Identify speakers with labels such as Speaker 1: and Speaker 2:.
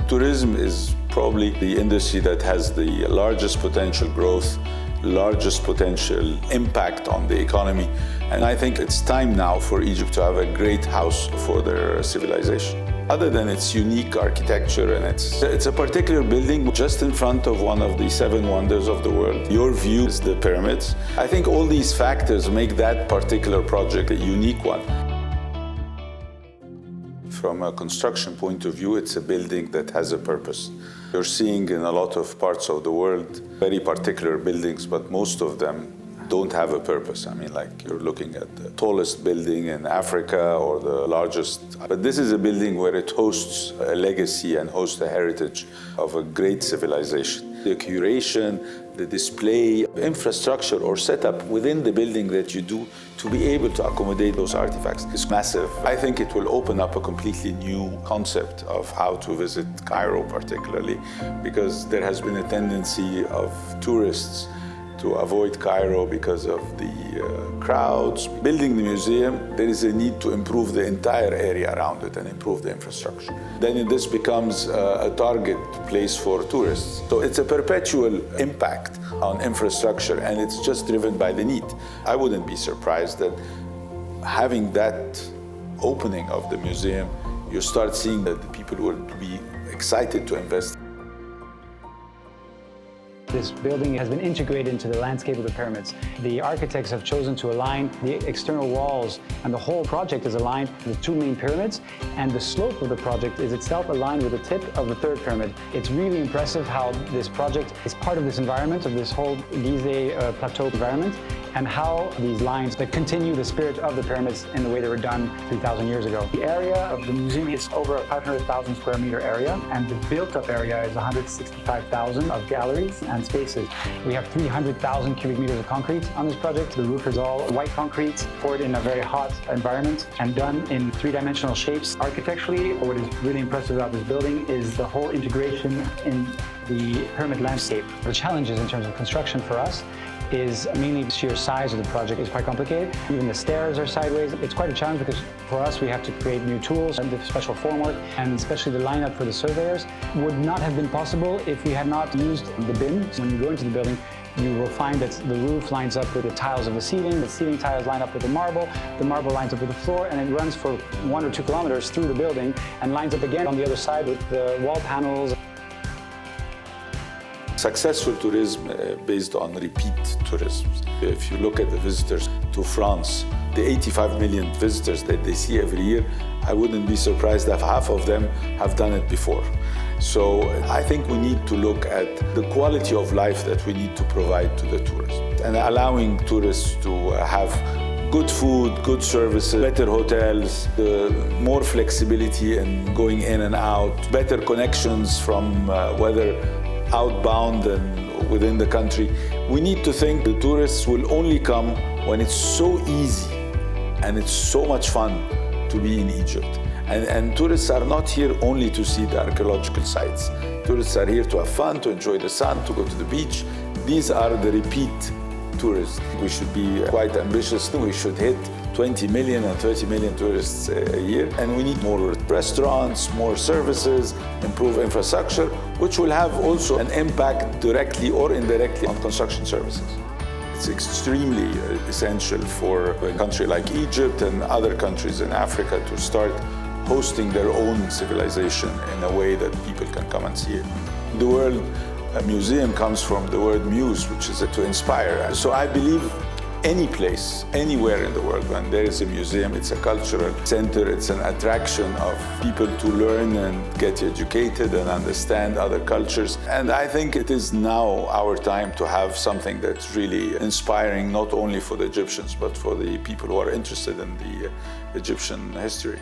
Speaker 1: Tourism is probably the industry that has the largest potential growth, largest potential impact on the economy. And I think it's time now for Egypt to have a great house for their civilization. Other than its unique architecture, and it's a particular building just in front of one of the 7 wonders of the world. Your view is the pyramids. I think all these factors make that particular project a unique one. From a construction point of view, it's a building that has a purpose. You're seeing in a lot of parts of the world very particular buildings, but most of them don't have a purpose. I mean, like you're looking at the tallest building in Africa or the largest. But this is a building where it hosts a legacy and hosts a heritage of a great civilization. The curation, the display, infrastructure or setup within the building that you do to be able to accommodate those artifacts is massive. I think it will open up a completely new concept of how to visit Cairo particularly, because there has been a tendency of tourists to avoid Cairo because of the crowds. Building the museum, there is a need to improve the entire area around it and improve the infrastructure. Then this becomes a target place for tourists. So it's a perpetual impact on infrastructure, and it's just driven by the need. I wouldn't be surprised that having that opening of the museum, you start seeing that the people would be excited to invest.
Speaker 2: This building has been integrated into the landscape of the pyramids. The architects have chosen to align the external walls, and the whole project is aligned with the 2 main pyramids, and the slope of the project is itself aligned with the tip of the 3rd pyramid. It's really impressive how this project is part of this environment, of this whole Gizeh plateau environment, and how these lines that continue the spirit of the pyramids in the way they were done 3,000 years ago. The area of the museum is over a 500,000 square meter area, and the built-up area is 165,000 of galleries and spaces. We have 300,000 cubic meters of concrete on this project. The roof is all white concrete, poured in a very hot environment and done in 3-dimensional shapes. Architecturally, what is really impressive about this building is the whole integration in the pyramid landscape. The challenges in terms of construction for us is mainly the sheer size of the project is quite complicated. Even the stairs are sideways. It's quite a challenge because for us we have to create new tools and the special formwork, and especially the lineup for the surveyors would not have been possible if we had not used the bins. When you go into the building, you will find that the roof lines up with the tiles of the ceiling tiles line up with the marble lines up with the floor, and it runs for 1 or 2 kilometers through the building and lines up again on the other side with the wall panels.
Speaker 1: Successful tourism based on repeat tourism. If you look at the visitors to France, the 85 million visitors that they see every year, I wouldn't be surprised if half of them have done it before. So I think we need to look at the quality of life that we need to provide to the tourists, and allowing tourists to have good food, good services, better hotels, more flexibility in going in and out, better connections from whether outbound and within the country. We need to think the tourists will only come when it's so easy and it's so much fun to be in Egypt. And tourists are not here only to see the archaeological sites. Tourists are here to have fun, to enjoy the sun, to go to the beach. These are the repeat tourists. We should be quite ambitious. We should hit 20 million and 30 million tourists a year. And we need more restaurants, more services, improve infrastructure, which will have also an impact directly or indirectly on construction services. It's extremely essential for a country like Egypt and other countries in Africa to start hosting their own civilization in a way that people can come and see it. The word museum comes from the word muse, which is to inspire. So I believe any place, anywhere in the world, when there is a museum, it's a cultural center, it's an attraction of people to learn and get educated and understand other cultures. And I think it is now our time to have something that's really inspiring, not only for the Egyptians, but for the people who are interested in the Egyptian history.